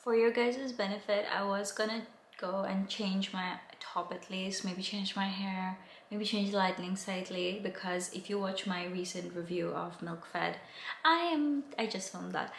For your guys' benefit, I was gonna go and change my top at least, maybe change my hair, maybe change the lighting slightly, because if you watch my recent review of Milk Fed, I just filmed that.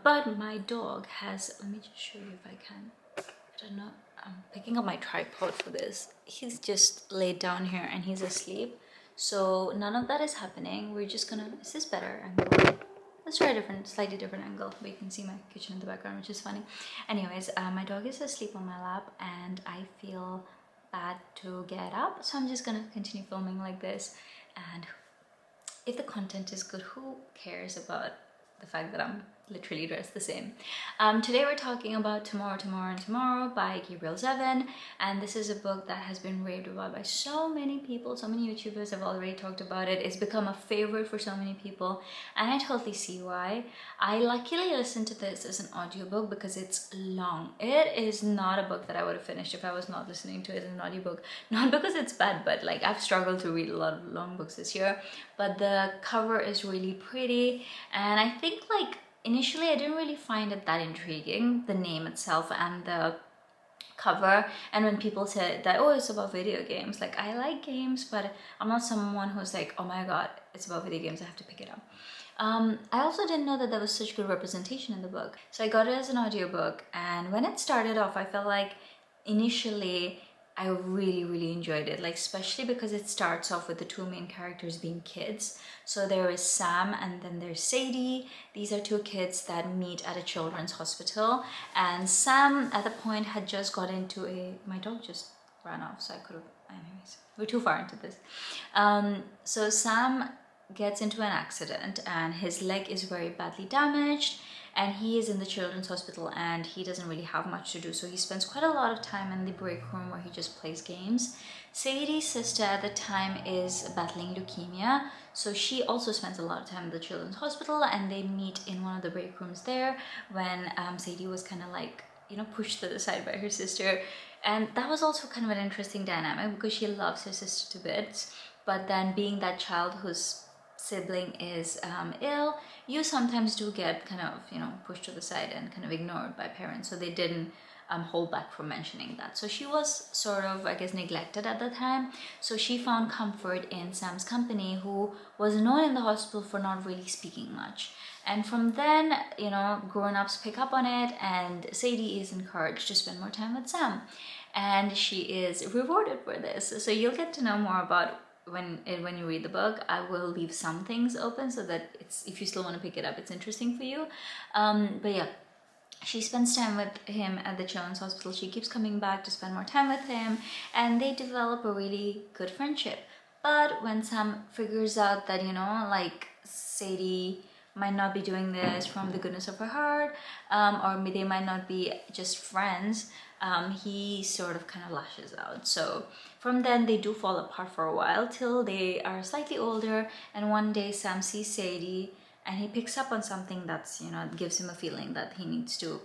But my dog has, let me just show you if I can. I don't know, I'm picking up my tripod for this. He's just laid down here and he's asleep. So none of that is happening. We're just gonna, is this better angle? Let's try a different, slightly different angle where you can see my kitchen in the background, which is funny. Anyways, my dog is asleep on my lap and I feel bad to get up. So I'm just gonna continue filming like this. And if the content is good, who cares about the fact that I'm literally dressed the same? Today we're talking about Tomorrow, Tomorrow and Tomorrow by Gabrielle Zevin, and this is a book that has been raved about by so many people. So many YouTubers have already talked about it. It's become a favorite for so many people, and I totally see why. I luckily listened to this as an audiobook because it's long. It is not a book that I would have finished if I was not listening to it as an audiobook. Not because it's bad, but like I've struggled to read a lot of long books this year, but the cover is really pretty, and I think like initially I didn't really find it that intriguing, the name itself and the cover. And when people said that, oh, it's about video games, like I like games, but I'm not someone who's like, oh my god, it's about video games, I have to pick it up. I also didn't know that there was such good representation in the book, so I got it as an audiobook, and when it started off I felt like initially I really enjoyed it, like especially because it starts off with the two main characters being kids. So there is Sam and then there's Sadie. These are two kids that meet at a children's hospital, and Sam at the point had just got into my dog just ran off, so I could have, anyways, we're too far into this. So Sam gets into an accident and his leg is very badly damaged, and he is in the children's hospital and he doesn't really have much to do, so he spends quite a lot of time in the break room where he just plays games. Sadie's sister at the time is battling leukemia, so she also spends a lot of time in the children's hospital, and they meet in one of the break rooms there when Sadie was kind of like, you know, pushed to the side by her sister. And that was also kind of an interesting dynamic because she loves her sister to bits, but then being that child whose sibling is ill, you sometimes do get kind of, you know, pushed to the side and kind of ignored by parents, so they didn't hold back from mentioning that. So she was sort of, I guess, neglected at the time, so she found comfort in Sam's company, who was known in the hospital for not really speaking much. And from then, you know, grown-ups pick up on it, and Sadie is encouraged to spend more time with Sam, and she is rewarded for this. So you'll get to know more about when you read the book. I will leave some things open so that it's, if you still want to pick it up, it's interesting for you. But yeah, she spends time with him at the children's hospital. She keeps coming back to spend more time with him, and they develop a really good friendship. But when Sam figures out that, you know, like Sadie might not be doing this from the goodness of her heart, or they might not be just friends, he sort of kind of lashes out. So from then they do fall apart for a while till they are slightly older, and one day Sam sees Sadie and he picks up on something that's, you know, gives him a feeling that he needs to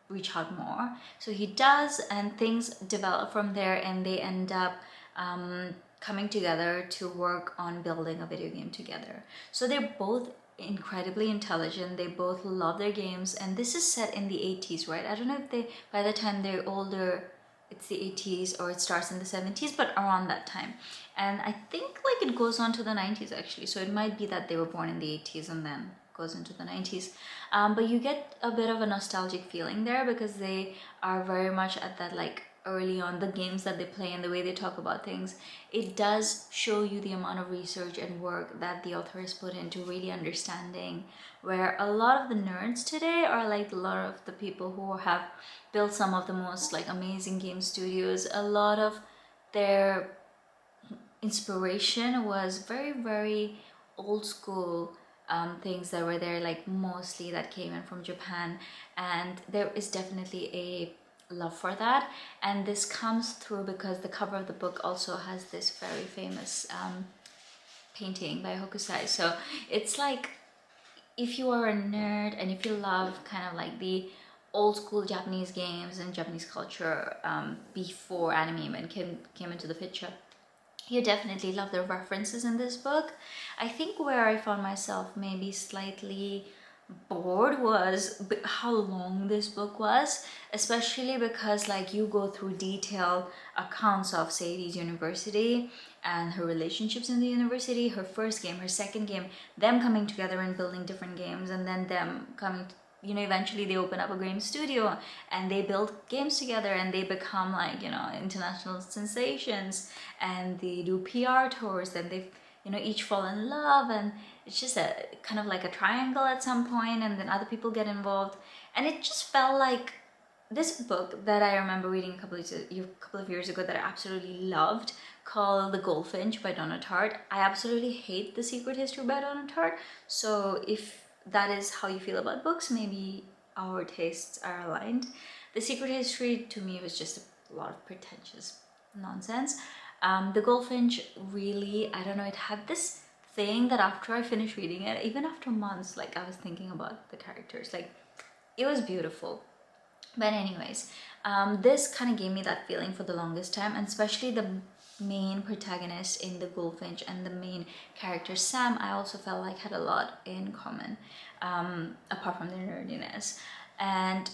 reach out more. So he does, and things develop from there, and they end up coming together to work on building a video game together. So they're both incredibly intelligent, they both love their games, and this is set in the 80s, right? I don't know if they, by the time they're older, it's the 80s or it starts in the 70s, but around that time. And I think like it goes on to the 90s actually, so it might be that they were born in the 80s and then goes into the 90s. But you get a bit of a nostalgic feeling there because they are very much at that, like, early on, the games that they play and the way they talk about things, it does show you the amount of research and work that the author has put into really understanding, where a lot of the nerds today are like a lot of the people who have built some of the most like amazing game studios. A lot of their inspiration was very old school things that were there, like mostly that came in from Japan, and there is definitely a love for that, and this comes through because the cover of the book also has this very famous painting by Hokusai. So it's like, if you are a nerd and if you love kind of like the old school Japanese games and Japanese culture before anime even came into the picture, you definitely love the references in this book. I think where I found myself maybe slightly bored was how long this book was, especially because like you go through detailed accounts of Sadie's university and her relationships in the university, her first game, her second game, them coming together and building different games, and then them coming, you know, eventually they open up a game studio and they build games together and they become like, you know, international sensations, and they do PR tours, then they, you know, each fall in love, and it's just a kind of like a triangle at some point, and then other people get involved, and it just felt like this book that I remember reading a couple of years ago that I absolutely loved, called The Goldfinch by Donna Tartt. I absolutely hate The Secret History by Donna Tartt, so if that is how you feel about books, maybe our tastes are aligned. The Secret History to me was just a lot of pretentious nonsense. The Goldfinch, really, I don't know, it had this thing that after I finished reading it, even after months, like I was thinking about the characters, like it was beautiful. But anyways, this kind of gave me that feeling for the longest time, and especially the main protagonist in The Goldfinch and the main character Sam, I also felt like had a lot in common, apart from their nerdiness. And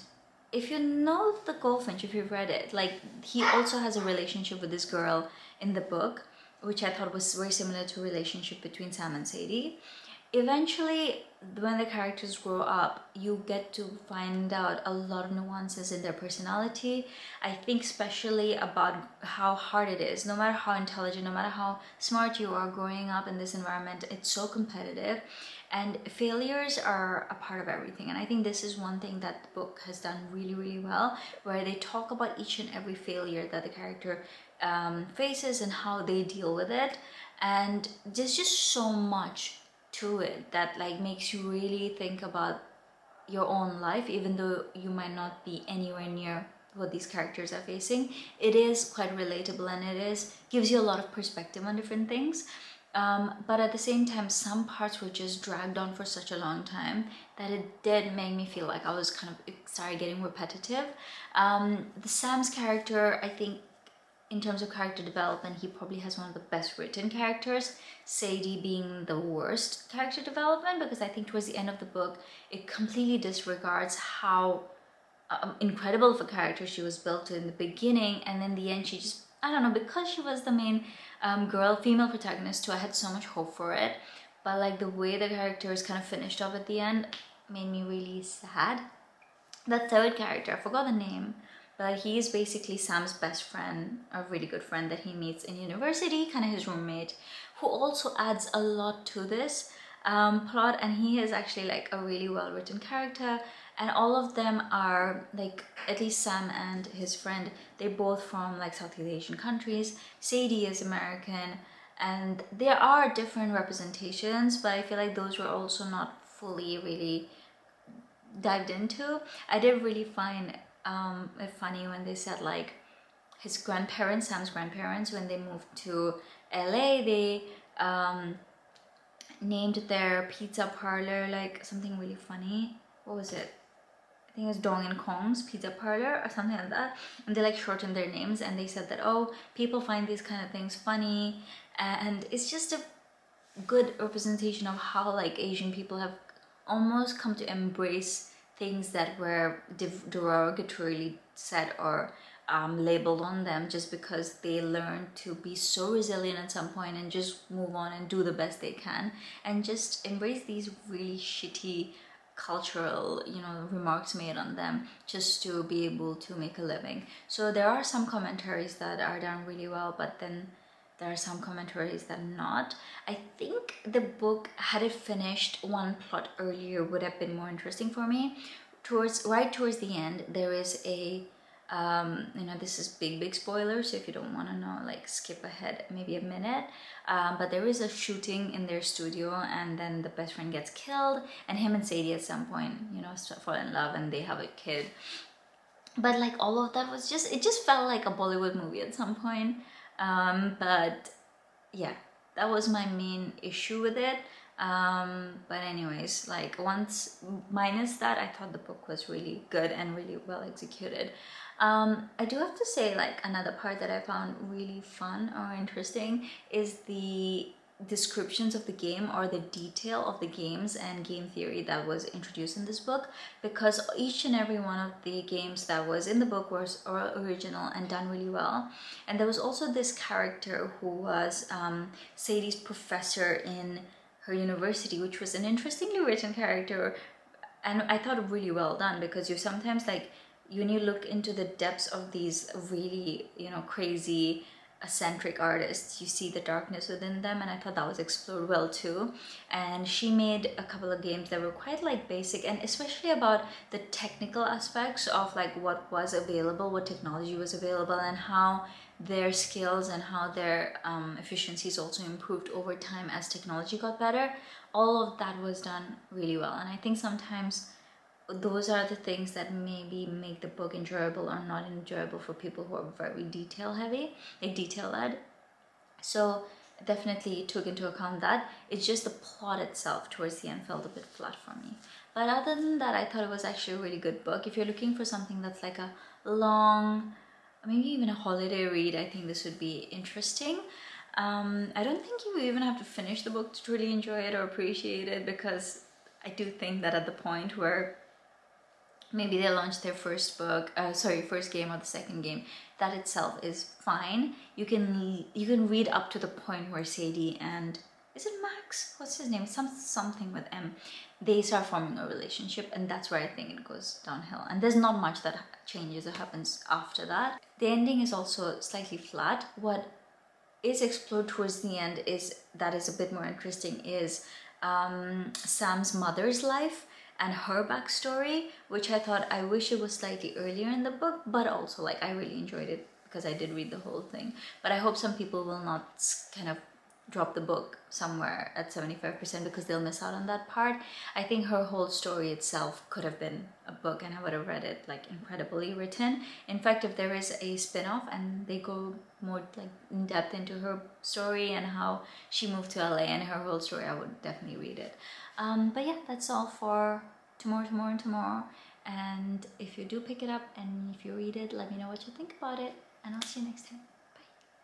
if you know The Goldfinch, if you've read it, like he also has a relationship with this girl in the book, which I thought was very similar to a relationship between Sam and Sadie. Eventually, when the characters grow up, you get to find out a lot of nuances in their personality. I think especially about how hard it is, no matter how intelligent, no matter how smart you are growing up in this environment, it's so competitive, and failures are a part of everything. And I think this is one thing that the book has done really, really well, where they talk about each and every failure that the character faces and how they deal with it. And there's just so much to it that like makes you really think about your own life, even though you might not be anywhere near what these characters are facing. It is quite relatable, and it is gives you a lot of perspective on different things. But at the same time, some parts were just dragged on for such a long time that it did make me feel like I was kind of started getting repetitive. The Sam's character, I think, in terms of character development, he probably has one of the best written characters, Sadie being the worst character development, because I think towards the end of the book, it completely disregards how incredible of a character she was built to in the beginning, and in the end she just, I don't know, because she was the main female protagonist too, I had so much hope for it, but like the way the character is kind of finished off at the end made me really sad. The third character, I forgot the name, but he is basically Sam's best friend, a really good friend that he meets in university, kind of his roommate, who also adds a lot to this plot, and he is actually like a really well written character. And all of them are like, at least Sam and his friend, they're both from like Southeast Asian countries. Sadie is American, and there are different representations, but I feel like those were also not fully really dived into. I did really find it funny when they said like his grandparents, Sam's grandparents, when they moved to LA, they named their pizza parlor like something really funny. What was it? I think it was Dong and Kong's Pizza Parlor or something like that. And they like shortened their names, and they said that, oh, people find these kind of things funny, and it's just a good representation of how like Asian people have almost come to embrace things that were derogatorily said or labeled on them, just because they learned to be so resilient at some point and just move on and do the best they can, and just embrace these really shitty cultural, you know, remarks made on them just to be able to make a living. So there are some commentaries that are done really well, but then there are some commentaries that are not. I think the book, had it finished one plot earlier, would have been more interesting for me. Right towards the end, there is a you know, this is big spoiler, so if you don't want to know, like skip ahead maybe a minute, but there is a shooting in their studio, and then the best friend gets killed, and him and Sadie at some point, you know, fall in love, and they have a kid. But like all of that was just, it just felt like a Bollywood movie at some point. But yeah, that was my main issue with it. But anyways, like once minus that, I thought the book was really good and really well executed. I do have to say, like, another part that I found really fun or interesting is the descriptions of the game or the detail of the games and game theory that was introduced in this book, because each and every one of the games that was in the book was original and done really well. And there was also this character who was Sadie's professor in her university, which was an interestingly written character, and I thought really well done, because you sometimes, like, when you look into the depths of these really, you know, crazy eccentric artists, you see the darkness within them, and I thought that was explored well too. And she made a couple of games that were quite like basic, and especially about the technical aspects of like what was available, what technology was available, and how their skills and how their efficiencies also improved over time as technology got better. All of that was done really well, and I think sometimes those are the things that maybe make the book enjoyable or not enjoyable for people who are very detail heavy, like detail led. So definitely took into account that. It's just the plot itself towards the end felt a bit flat for me. But other than that, I thought it was actually a really good book. If you're looking for something that's like a long, maybe even a holiday read, I think this would be interesting. I don't think you even have to finish the book to truly enjoy it or appreciate it, because I do think that at the point where maybe they launched their first game or the second game, that itself is fine. You can read up to the point where Sadie and, is it Max? What's his name? Something with M. They start forming a relationship, and that's where I think it goes downhill. And there's not much that changes or happens after that. The ending is also slightly flat. What is explored towards the end is a bit more interesting is Sam's mother's life and her backstory, which I thought, I wish it was slightly earlier in the book, but also like I really enjoyed it because I did read the whole thing. But I hope some people will not kind of drop the book somewhere at 75% because they'll miss out on that part. I think her whole story itself could have been a book, and I would have read it like incredibly written. In fact, if there is a spin-off and they go more like in depth into her story and how she moved to LA and her whole story, I would definitely read it. But yeah, that's all for tomorrow. And if you do pick it up and if you read it, let me know what you think about it, and I'll see you next time.